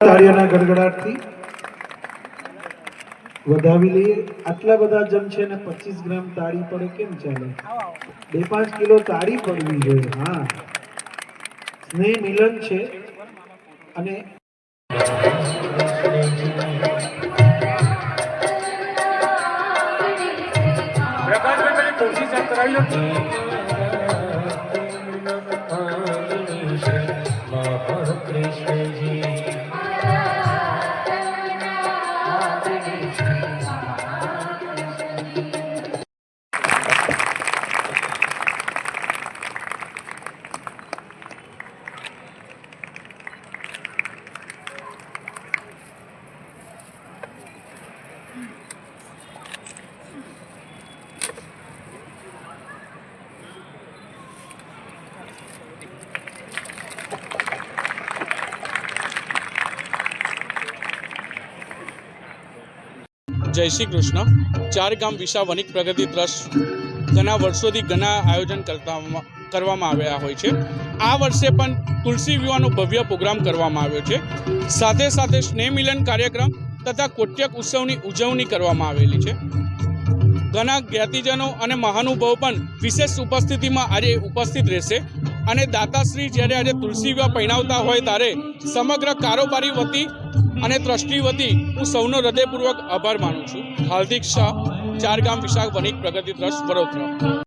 તાળીઓના ગડગડાટથી વધાવી લઈએ। આટલા બધા જણ છે ને 25 ગ્રામ તાળી પડે કેમ ચાલે? 2-5 કિલો તાળી પડવી જોઈએ। હા, સ્નેહ મિલન છે અને જય શ્રી કૃષ્ણ। ચાર ગામ વિશા વનિક પ્રગતિ ટ્રસ્ટ ઘણા વર્ષોથી ઘણા આયોજન કરવામાં આવ્યા હોય છે। આ વર્ષે પણ તુલસી વિવાહનો ભવ્ય પ્રોગ્રામ કરવામાં આવ્યો છે। સાથે સાથે સ્નેહ મિલન કાર્યક્રમ તથા કોટ્યક ઉત્સવની ઉજવણી કરવામાં આવેલી છે। ઘણા જ્ઞાતિજનો અને મહાનુભાવો પણ વિશેષ ઉપસ્થિતિમાં આજે ઉપસ્થિત રહેશે અને દાતાશ્રી જ્યારે આજે તુલસી વિવાહ પહેરાવતા હોય ત્યારે સમગ્ર કારોબારી વતી અને ટ્રસ્ટી વતી હું સૌનો હૃદયપૂર્વક આભાર માનું છું। હાર્દિક શાહ, ચાર ગામ વિશાખ વનિક પ્રગતિ ટ્રસ્ટ, વડોદરા।